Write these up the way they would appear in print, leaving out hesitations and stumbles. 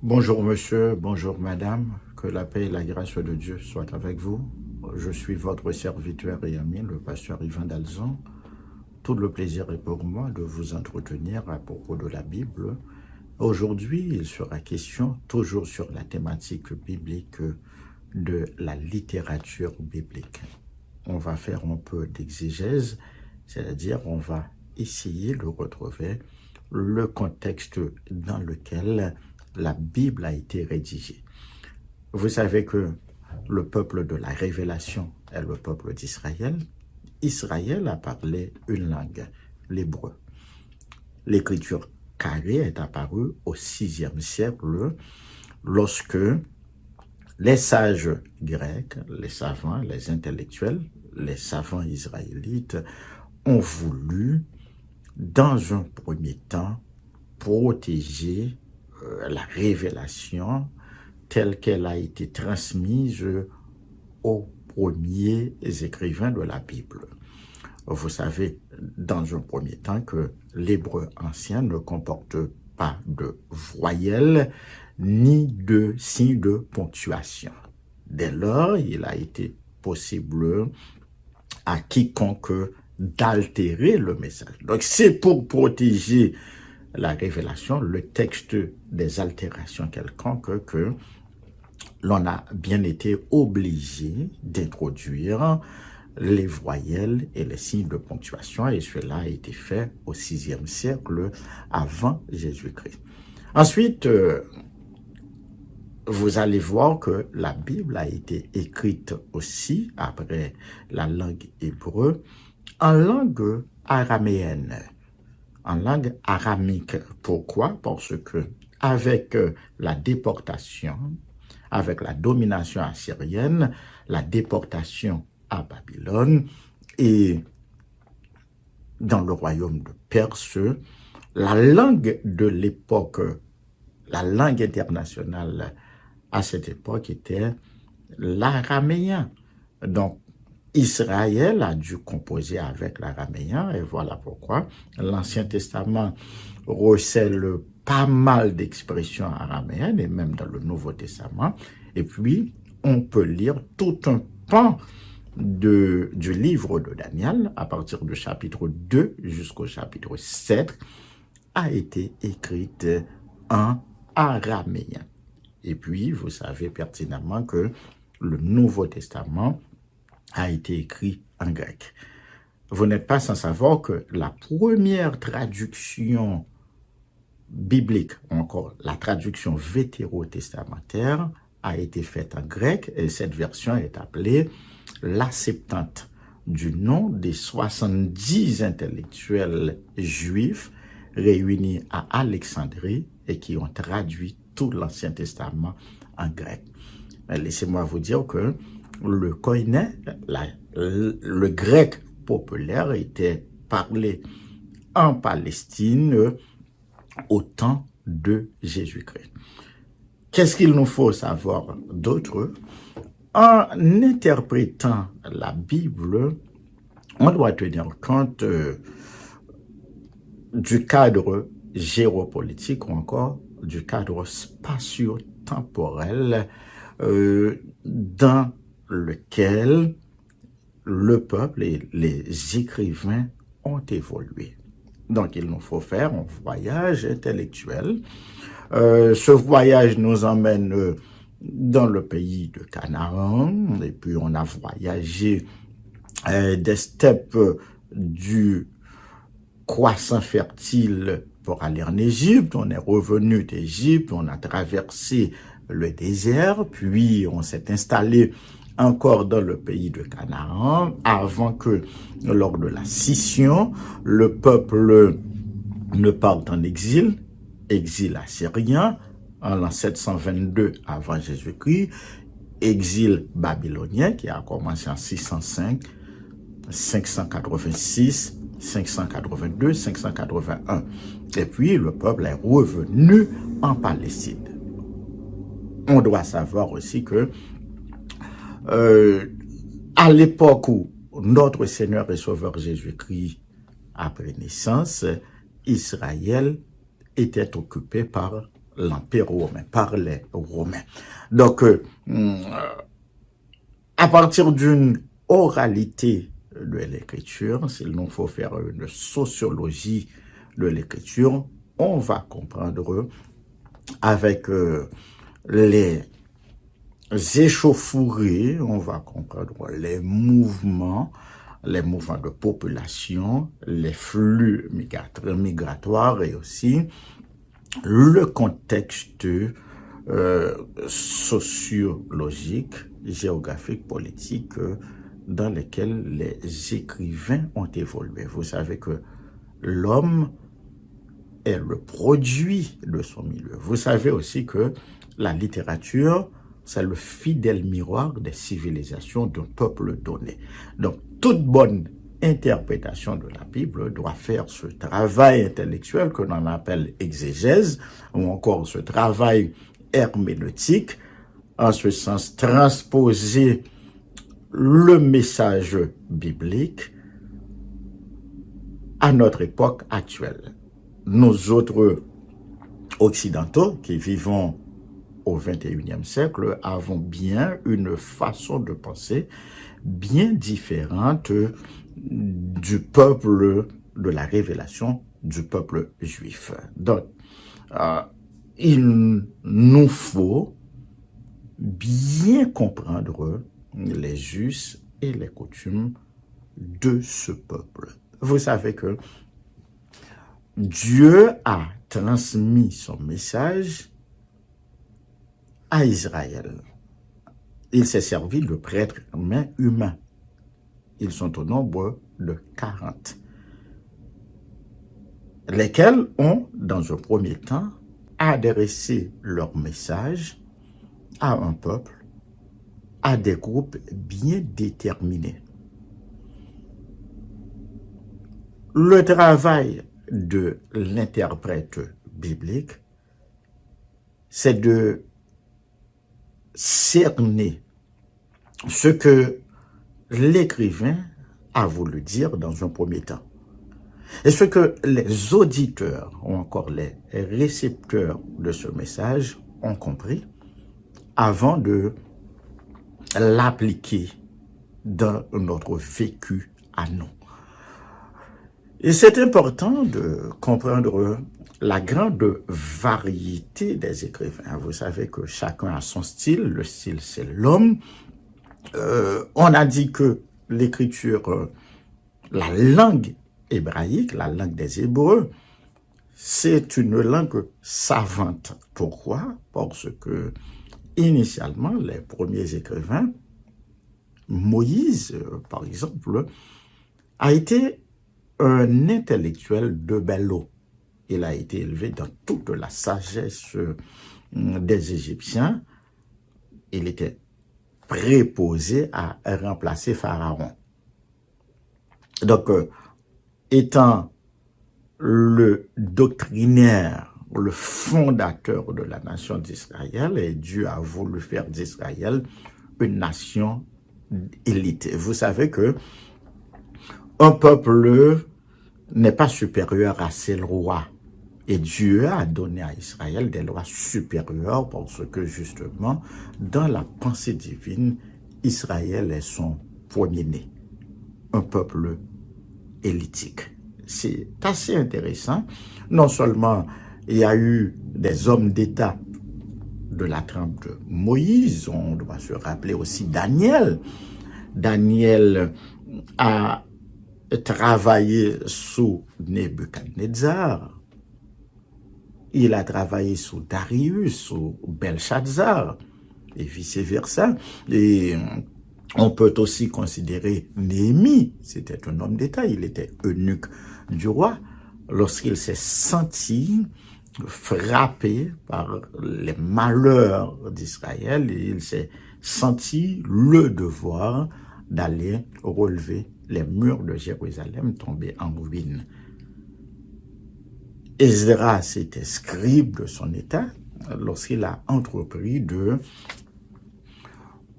Bonjour monsieur, bonjour madame, que la paix et la grâce de Dieu soient avec vous. Je suis votre serviteur et ami, le pasteur Yvan Dalzon. Tout le plaisir est pour moi de vous entretenir à propos de la Bible. Aujourd'hui, il sera question, toujours sur la thématique biblique, de la littérature biblique. On va faire un peu d'exégèse, c'est-à-dire on va essayer de retrouver le contexte dans lequel la Bible a été rédigée. Vous savez que le peuple de la Révélation est le peuple d'Israël. Israël a parlé une langue, l'hébreu. L'écriture carrée est apparue au VIe siècle lorsque les sages grecs, les savants, les intellectuels, les savants israélites ont voulu, dans un premier temps, protéger la révélation telle qu'elle a été transmise aux premiers écrivains de la Bible. Vous savez, dans un premier temps, que l'hébreu ancien ne comporte pas de voyelles ni de signes de ponctuation. Dès lors, il a été possible à quiconque d'altérer le message. Donc, c'est pour protéger la révélation, le texte des altérations quelconques, que l'on a bien été obligé d'introduire les voyelles et les signes de ponctuation, et cela a été fait au VIe siècle avant Jésus-Christ. Ensuite, vous allez voir que la Bible a été écrite aussi, après la langue hébreu, en langue araméenne, en langue aramique. Pourquoi? Parce que avec la déportation, avec la domination assyrienne, la déportation à Babylone et dans le royaume de Perse, la langue de l'époque, la langue internationale à cette époque était l'araméen. Donc, Israël a dû composer avec l'araméen, et voilà pourquoi l'Ancien Testament recèle pas mal d'expressions araméennes, et même dans le Nouveau Testament. Et puis, on peut lire tout un pan du livre de Daniel, à partir du chapitre 2 jusqu'au chapitre 7, a été écrite en araméen. Et puis, vous savez pertinemment que le Nouveau Testament a été écrit en grec. Vous n'êtes pas sans savoir que la première traduction biblique, ou encore la traduction vétérotestamentaire, a été faite en grec, et cette version est appelée la Septante, du nom des 70 intellectuels juifs réunis à Alexandrie et qui ont traduit tout l'Ancien Testament en grec. Laissez-moi vous dire que le koiné, le grec populaire, était parlé en Palestine au temps de Jésus-Christ. Qu'est-ce qu'il nous faut savoir d'autre? En interprétant la Bible, on doit tenir compte du cadre géopolitique ou encore du cadre spatio-temporel dans lequel le peuple et les écrivains ont évolué. Donc, il nous faut faire un voyage intellectuel. Ce voyage nous emmène dans le pays de Canaan, et puis on a voyagé des steppes du croissant fertile pour aller en Égypte. On est revenu d'Égypte, on a traversé le désert, puis on s'est installé encore dans le pays de Canaan, avant que, lors de la scission, le peuple ne parte en exil, exil assyrien, en l'an 722 avant Jésus-Christ, exil babylonien qui a commencé en 605, 586, 582, 581. Et puis le peuple est revenu en Palestine. On doit savoir aussi que à l'époque où notre Seigneur et Sauveur Jésus-Christ a pris naissance, Israël était occupé par l'Empire romain, par les Romains. Donc, à partir d'une oralité de l'écriture, s'il nous faut faire une sociologie de l'écriture, on va comprendre avec les échauffourées, on va comprendre les mouvements de population, les flux migratoires et aussi le contexte sociologique, géographique, politique dans lequel les écrivains ont évolué. Vous savez que l'homme est le produit de son milieu. Vous savez aussi que la littérature, c'est le fidèle miroir des civilisations d'un peuple donné. Donc, toute bonne interprétation de la Bible doit faire ce travail intellectuel que l'on appelle exégèse, ou encore ce travail herméneutique, en ce sens transposer le message biblique à notre époque actuelle. Nous autres occidentaux qui vivons au XXIe siècle avons bien une façon de penser bien différente du peuple de la révélation, du peuple juif. Donc, il nous faut bien comprendre les us et les coutumes de ce peuple. Vous savez que Dieu a transmis son message à Israël. Il s'est servi de prêtres humains. Ils sont au nombre de 40, lesquels ont, dans un premier temps, adressé leur message à un peuple, à des groupes bien déterminés. Le travail de l'interprète biblique, c'est de cerner ce que l'écrivain a voulu dire dans un premier temps. Et ce que les auditeurs ou encore les récepteurs de ce message ont compris avant de l'appliquer dans notre vécu à nous. Et c'est important de comprendre la grande variété des écrivains. Vous savez que chacun a son style, le style c'est l'homme. On a dit que l'écriture, la langue hébraïque, la langue des Hébreux, c'est une langue savante. Pourquoi? Parce que initialement, les premiers écrivains, Moïse, par exemple, a été un intellectuel de belle eau. Il a été élevé dans toute la sagesse des Égyptiens. Il était préposé à remplacer Pharaon. Donc, étant le doctrinaire, le fondateur de la nation d'Israël, et Dieu a voulu faire d'Israël une nation élite. Vous savez que un peuple n'est pas supérieur à ses lois. Et Dieu a donné à Israël des lois supérieures parce que justement, dans la pensée divine, Israël est son premier-né, un peuple élitique. C'est assez intéressant. Non seulement il y a eu des hommes d'État de la trempe de Moïse, on doit se rappeler aussi Daniel. Daniel a travaillé sous Nebuchadnezzar. Il a travaillé sous Darius, sous Belshazzar, et vice-versa. Et on peut aussi considérer Néhémie, c'était un homme d'État, il était eunuque du roi. Lorsqu'il s'est senti frappé par les malheurs d'Israël, il s'est senti le devoir d'aller relever les murs de Jérusalem tombés en ruine. Esdras était scribe de son état lorsqu'il a entrepris de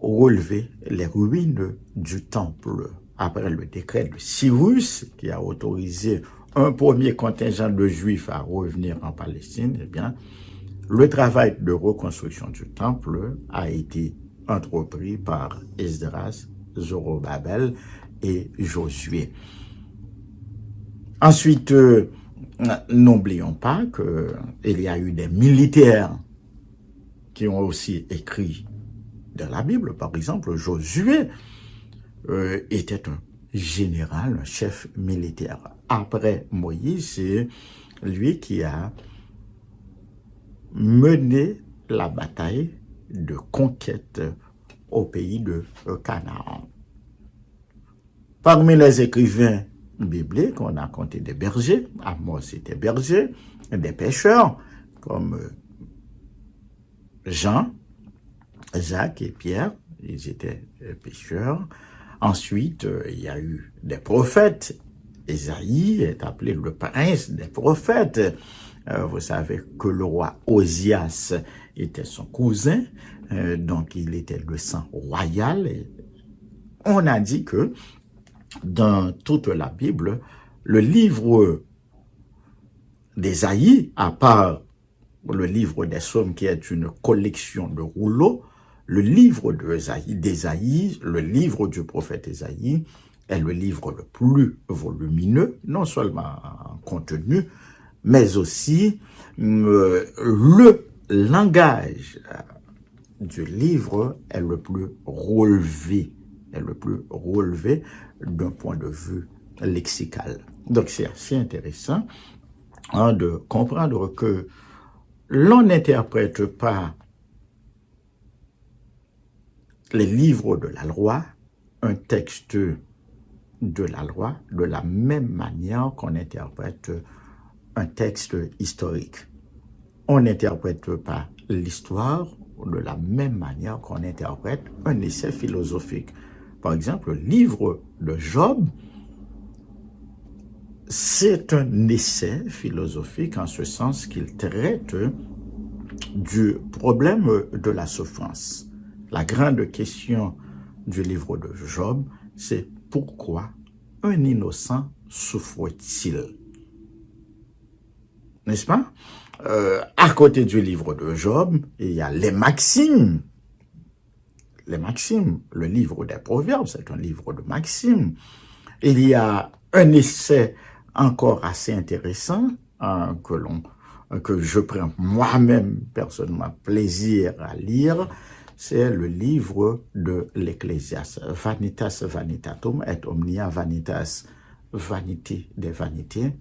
relever les ruines du temple. Après le décret de Cyrus, qui a autorisé un premier contingent de Juifs à revenir en Palestine, eh bien, Le travail de reconstruction du temple a été entrepris par Esdras, Zorobabel et Josué. Ensuite, n'oublions pas qu'il y a eu des militaires qui ont aussi écrit dans la Bible. Par exemple, Josué était un général, un chef militaire. Après Moïse, c'est lui qui a mené la bataille de conquête au pays de Canaan. Parmi les écrivains bibliques, on a compté des bergers. Amos était berger, des pêcheurs comme Jean, Jacques et Pierre, ils étaient pêcheurs. Ensuite, il y a eu des prophètes. Ésaïe est appelé le prince des prophètes. Vous savez que le roi Osias était son cousin, donc il était de sang royal. Et on a dit que dans toute la Bible, le livre d'Ésaïe, à part le livre des Psaumes qui est une collection de rouleaux, le livre d'Ésaïe, le livre du prophète Ésaïe, est le livre le plus volumineux, non seulement en contenu, mais aussi le langage du livre est le plus relevé, d'un point de vue lexical. Donc c'est assez intéressant de comprendre que l'on n'interprète pas les livres de la loi, un texte de la loi, de la même manière qu'on interprète un texte historique. On n'interprète pas l'histoire de la même manière qu'on interprète un essai philosophique. Par exemple, le livre de Job, c'est un essai philosophique en ce sens qu'il traite du problème de la souffrance. La grande question du livre de Job, c'est pourquoi un innocent souffre-t-il? N'est-ce pas? À côté du livre de Job, il y a les maximes. Les maximes, le livre des Proverbes, c'est un livre de maximes. Il y a un essai encore assez intéressant que je prends moi-même personnellement plaisir à lire, c'est le livre de l'Ecclésiaste. Vanitas vanitatum et omnia vanitas, vanité des vanités,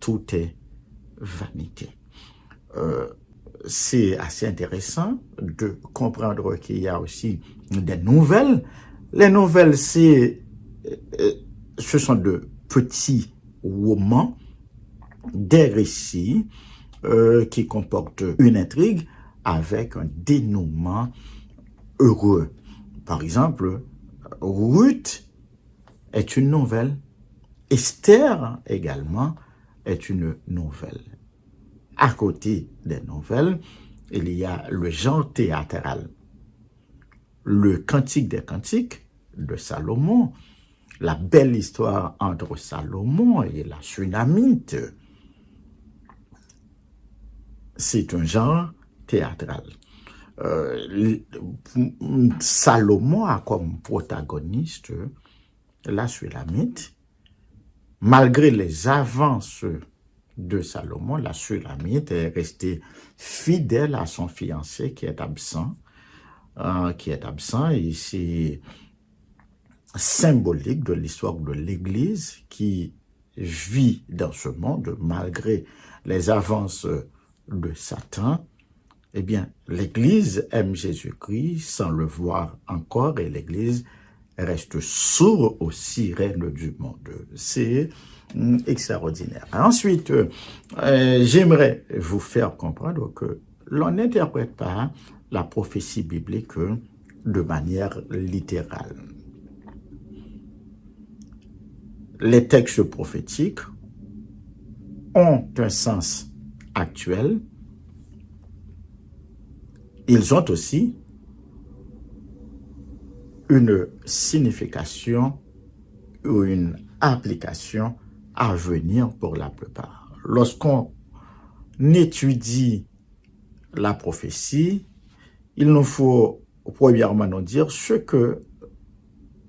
tout est vanité. C'est assez intéressant de comprendre qu'il y a aussi des nouvelles. Les nouvelles, ce sont de petits romans, des récits qui comportent une intrigue avec un dénouement heureux. Par exemple, Ruth est une nouvelle. Esther également est une nouvelle. À côté des nouvelles, il y a le genre théâtral. Le Cantique des Cantiques de Salomon, la belle histoire entre Salomon et la Sunamite. C'est un genre théâtral. Salomon a comme protagoniste la Sulamite. Malgré les avances de Salomon, la Sulamite est restée fidèle à son fiancé qui est absent, et c'est symbolique de l'histoire de l'Église qui vit dans ce monde malgré les avances de Satan. Eh bien, l'Église aime Jésus-Christ sans le voir encore et l'Église reste sourde aux sirènes du monde. C'est extraordinaire. Ensuite, j'aimerais vous faire comprendre que l'on n'interprète pas la prophétie biblique de manière littérale. Les textes prophétiques ont un sens actuel. Ils ont aussi une signification ou une application à venir pour la plupart. Lorsqu'on étudie la prophétie, il nous faut premièrement nous dire ce que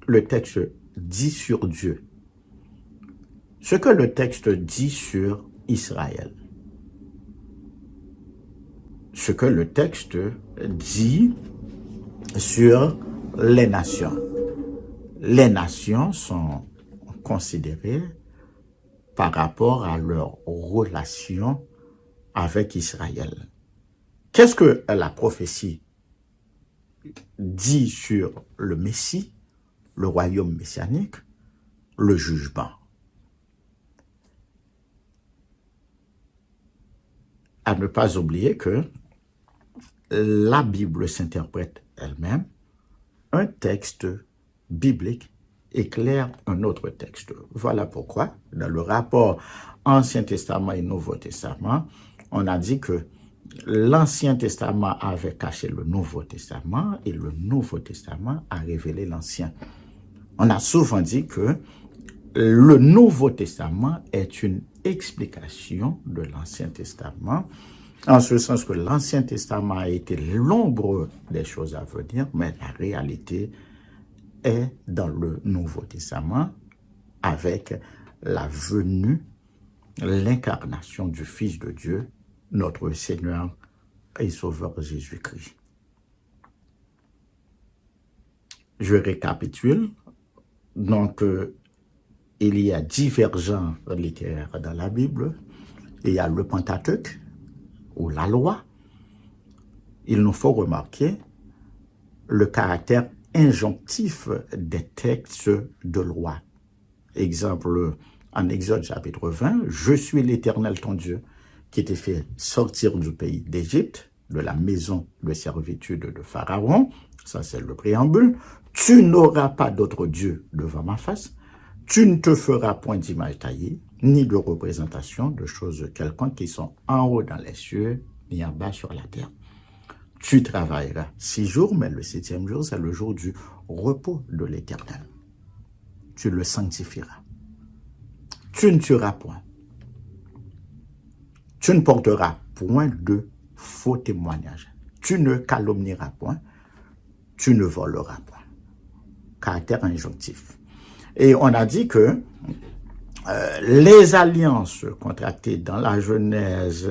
le texte dit sur Dieu, ce que le texte dit sur Israël, ce que le texte dit sur les nations. Les nations sont considérées par rapport à leur relation avec Israël. Qu'est-ce que la prophétie dit sur le Messie, le royaume messianique, le jugement? À ne pas oublier que la Bible s'interprète elle-même. Un texte biblique éclaire un autre texte. Voilà pourquoi, dans le rapport Ancien Testament et Nouveau Testament, on a dit que l'Ancien Testament avait caché le Nouveau Testament et le Nouveau Testament a révélé l'Ancien. On a souvent dit que le Nouveau Testament est une explication de l'Ancien Testament, en ce sens que l'Ancien Testament a été l'ombre des choses à venir, mais la réalité est dans le Nouveau Testament avec la venue, l'incarnation du Fils de Dieu, notre Seigneur et Sauveur Jésus-Christ. Je récapitule. Donc, il y a divers genres littéraires dans la Bible. Il y a le Pentateuque, ou la loi. Il nous faut remarquer le caractère injonctif des textes de loi. Exemple, en Exode chapitre 20, « Je suis l'Éternel ton Dieu, qui t'ai fait sortir du pays d'Égypte, de la maison de servitude de Pharaon. » Ça, c'est le préambule. « Tu n'auras pas d'autre Dieu devant ma face. Tu ne te feras point d'image taillée, ni de représentation de choses quelconques qui sont en haut dans les cieux, ni en bas sur la terre. Tu travailleras 6 jours, mais le 7e jour, c'est le jour du repos de l'Éternel. Tu le sanctifieras. Tu ne tueras point. Tu ne porteras point de faux témoignages. Tu ne calomnieras point. Tu ne voleras point. » Caractère injonctif. Et on a dit que les alliances contractées dans la Genèse,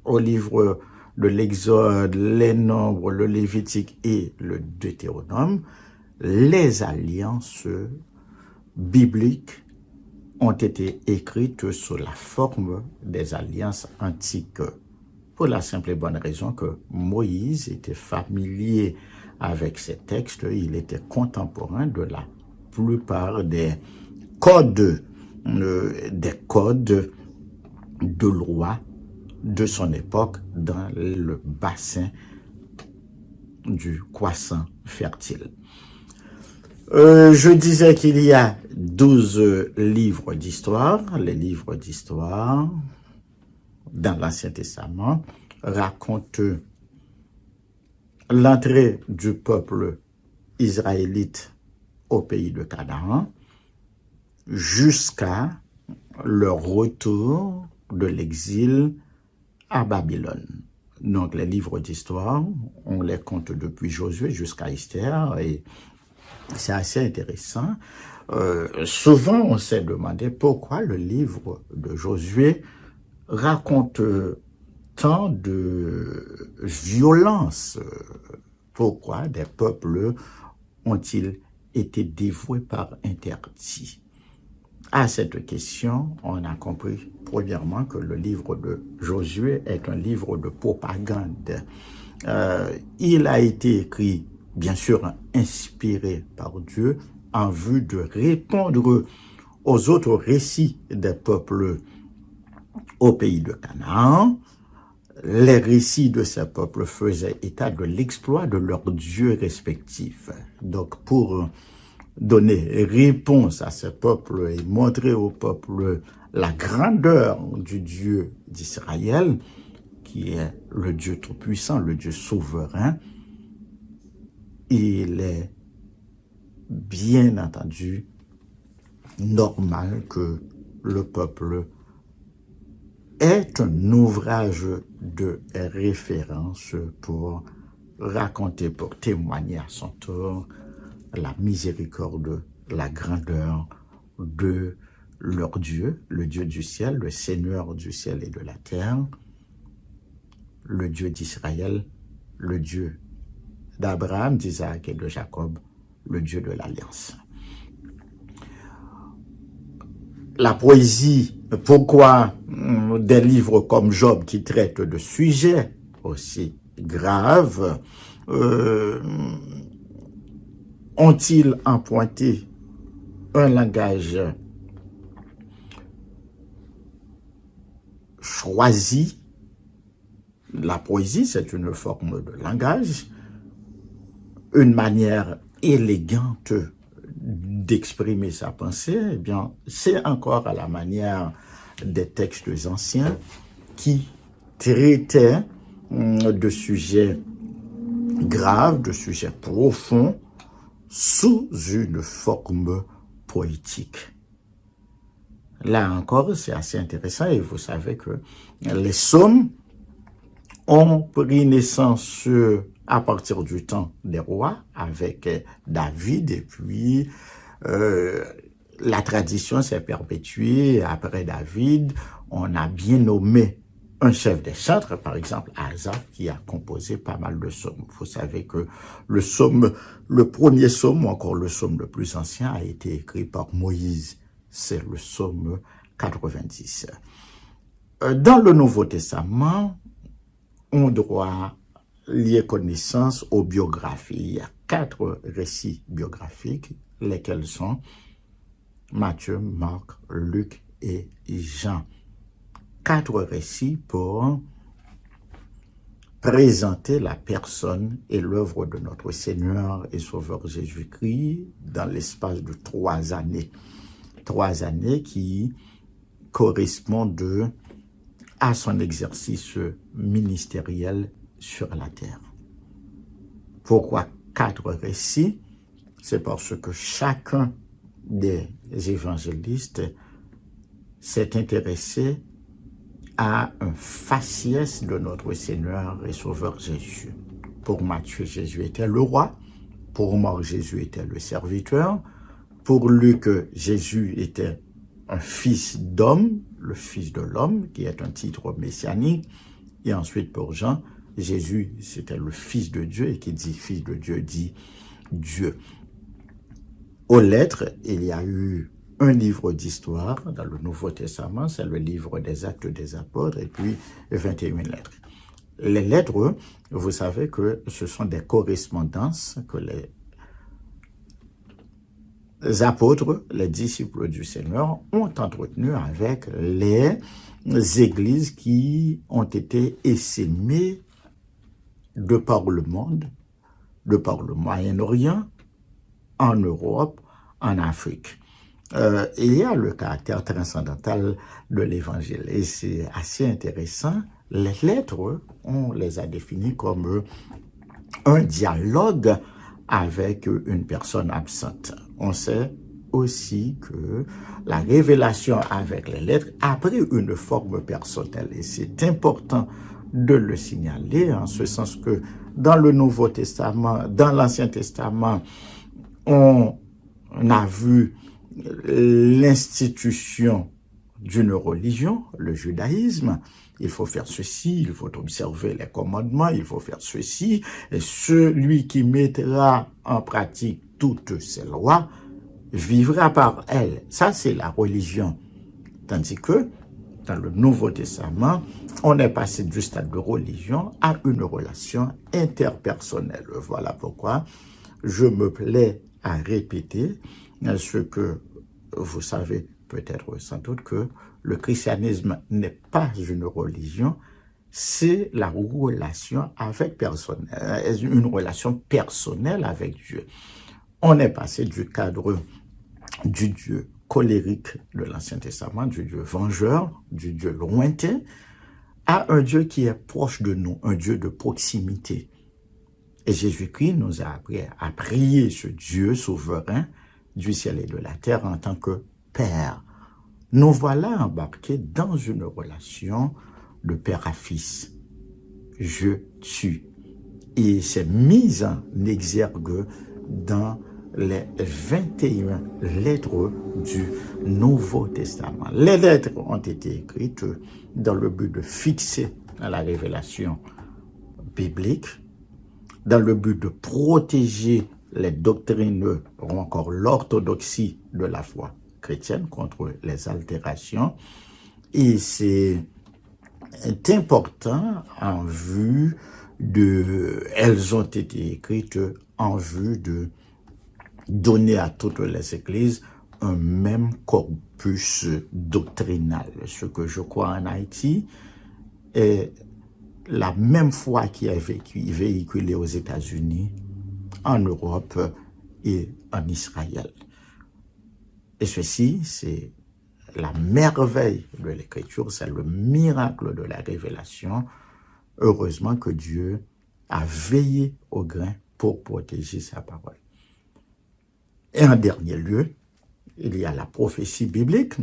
au livre de l'Exode, les Nombres, le Lévitique et le Deutéronome, les alliances bibliques ont été écrites sous la forme des alliances antiques, pour la simple et bonne raison que Moïse était familier avec ces textes, il était contemporain de la plupart des codes de loi de son époque dans le bassin du croissant fertile. Je disais qu'il y a 12 livres d'histoire. Les livres d'histoire dans l'Ancien Testament racontent l'entrée du peuple israélite au pays de Canaan jusqu'à leur retour de l'exil à Babylone. Donc les livres d'histoire, on les compte depuis Josué jusqu'à Esther et c'est assez intéressant. Souvent on s'est demandé pourquoi le livre de Josué raconte tant de violence. Pourquoi des peuples ont-ils été dévoués par interdit? À cette question, on a compris premièrement que le livre de Josué est un livre de propagande. Il a été écrit, bien sûr, inspiré par Dieu en vue de répondre aux autres récits des peuples au pays de Canaan. Les récits de ces peuples faisaient état de l'exploit de leurs dieux respectifs. Donc, pour donner réponse à ces peuples et montrer au peuple la grandeur du Dieu d'Israël, qui est le Dieu tout-puissant, le Dieu souverain, il est bien entendu normal que le peuple est un ouvrage de référence pour raconter, pour témoigner à son tour la miséricorde, la grandeur de leur Dieu, le Dieu du ciel, le Seigneur du ciel et de la terre, le Dieu d'Israël, le Dieu d'Abraham, d'Isaac et de Jacob, le Dieu de l'Alliance. La poésie, pourquoi des livres comme Job qui traitent de sujets aussi graves ont-ils emprunté un langage choisi? La poésie, c'est une forme de langage, une manière élégante d'exprimer sa pensée. Eh bien, c'est encore à la manière des textes anciens qui traitaient de sujets graves, de sujets profonds, sous une forme poétique. Là encore, c'est assez intéressant et vous savez que les psaumes ont pris naissance à partir du temps des rois avec David et puis la tradition s'est perpétuée. Après David, on a bien nommé un chef des chantres, par exemple Asaph, qui a composé pas mal de psaumes. Vous savez que le premier psaume, ou encore le psaume le plus ancien, a été écrit par Moïse. C'est le psaume 90. Dans le Nouveau Testament, on doit lier connaissance aux biographies. Il y a 4 récits biographiques, lesquels sont Matthieu, Marc, Luc et Jean. 4 récits pour présenter la personne et l'œuvre de notre Seigneur et Sauveur Jésus-Christ dans l'espace de 3 années. 3 années qui correspondent à son exercice ministériel sur la terre. Pourquoi 4 récits? C'est parce que chacun des évangélistes s'est intéressé à un faciès de notre Seigneur et Sauveur Jésus. Pour Matthieu, Jésus était le roi. Pour Marc, Jésus était le serviteur. Pour Luc, Jésus était un fils d'homme, le fils de l'homme, qui est un titre messianique. Et ensuite, pour Jean, Jésus, c'était le fils de Dieu, et qui dit fils de Dieu, dit Dieu. Aux lettres, il y a eu un livre d'histoire dans le Nouveau Testament, c'est le livre des Actes des Apôtres, et puis 21 lettres. Les lettres, vous savez que ce sont des correspondances que les apôtres, les disciples du Seigneur, ont entretenues avec les églises qui ont été essaimées de par le monde, de par le Moyen-Orient, en Europe, en Afrique. Il y a le caractère transcendantal de l'Évangile et c'est assez intéressant. Les lettres, on les a définies comme un dialogue avec une personne absente. On sait aussi que la révélation avec les lettres a pris une forme personnelle et c'est important de le signaler en ce sens que dans le Nouveau Testament, dans l'Ancien Testament, on a vu l'institution d'une religion, le judaïsme. Il faut faire ceci, il faut observer les commandements, il faut faire ceci. Et celui qui mettra en pratique toutes ces lois vivra par elles. Ça, c'est la religion. Tandis que, dans le Nouveau Testament, on est passé du stade de religion à une relation interpersonnelle. Voilà pourquoi je me plais à répéter ce que vous savez peut-être sans doute, que le christianisme n'est pas une religion, c'est la relation avec personne, une relation personnelle avec Dieu. On est passé du cadre du Dieu colérique de l'Ancien Testament, du Dieu vengeur, du Dieu lointain, à un Dieu qui est proche de nous, un Dieu de proximité. Et Jésus-Christ nous a appris à prier ce Dieu souverain du ciel et de la terre en tant que Père. nous voilà embarqués dans une relation de père à fils. Je tue. Et c'est mis en exergue dans les 21 lettres du Nouveau Testament. Les lettres ont été écrites dans le but de fixer la révélation biblique, dans le but de protéger les doctrines ou encore l'orthodoxie de la foi chrétienne contre les altérations. Et c'est important en vue elles ont été écrites en vue de donner à toutes les églises un même corpus doctrinal. Ce que je crois en Haïti est la même foi qui est véhiculée aux États-Unis, en Europe et en Israël. Et ceci, c'est la merveille de l'Écriture, c'est le miracle de la révélation. Heureusement que Dieu a veillé au grain pour protéger sa parole. Et en dernier lieu, il y a la prophétie biblique.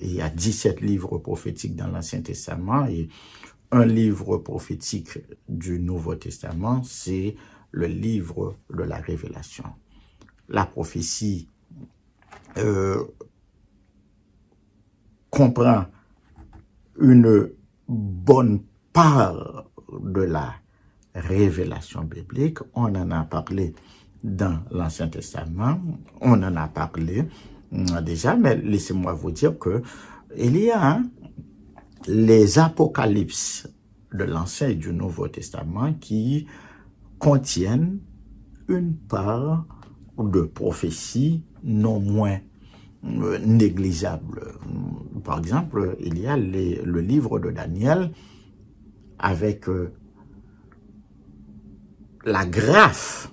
Il y a 17 livres prophétiques dans l'Ancien Testament et un livre prophétique du Nouveau Testament, c'est le livre de la Révélation. La prophétie comprend une bonne part de la révélation biblique. On en a parlé dans l'Ancien Testament, on en a parlé déjà, mais laissez-moi vous dire que il y a les apocalypses de l'Ancien et du Nouveau Testament qui contiennent une part de prophétie non moins négligeable. Par exemple, il y a le livre de Daniel avec la graphe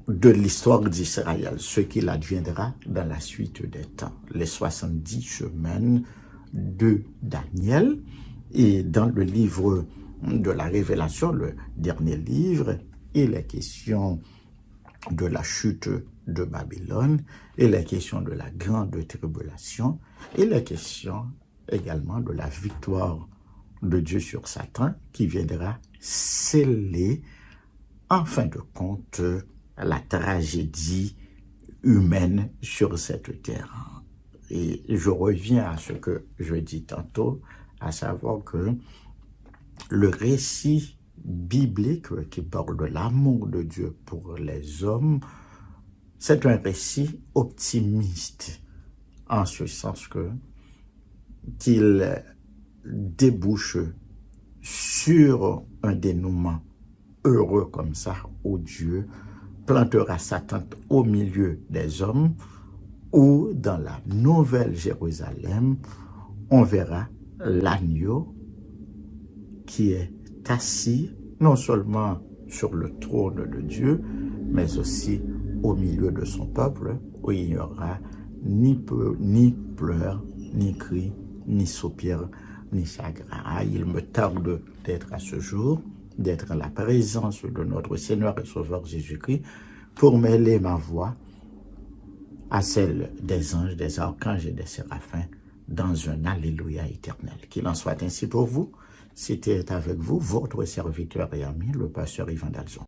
de l'histoire d'Israël, ce qu'il adviendra dans la suite des temps, les 70 semaines de Daniel. Et dans le livre de la Révélation, le dernier livre, il est question de la chute de Babylone, il est question de la grande tribulation, il est question également de la victoire de Dieu sur Satan qui viendra sceller en fin de compte la tragédie humaine sur cette terre. Et je reviens à ce que je dis tantôt, à savoir que le récit biblique qui parle de l'amour de Dieu pour les hommes, c'est un récit optimiste, en ce sens qu'il débouche sur un dénouement heureux comme ça, où Dieu plantera sa tente au milieu des hommes, où dans la Nouvelle Jérusalem, on verra l'agneau qui est assis non seulement sur le trône de Dieu, mais aussi au milieu de son peuple, où il n'y aura ni pleurs, ni cris, ni soupirs, ni chagrin. Ah, il me tarde d'être à ce jour, d'être en la présence de notre Seigneur et Sauveur Jésus-Christ, pour mêler ma voix à celle des anges, des archanges et des séraphins, dans un Alléluia éternel. Qu'il en soit ainsi pour vous. C'était avec vous, votre serviteur et ami, le pasteur Yvan Dalzon.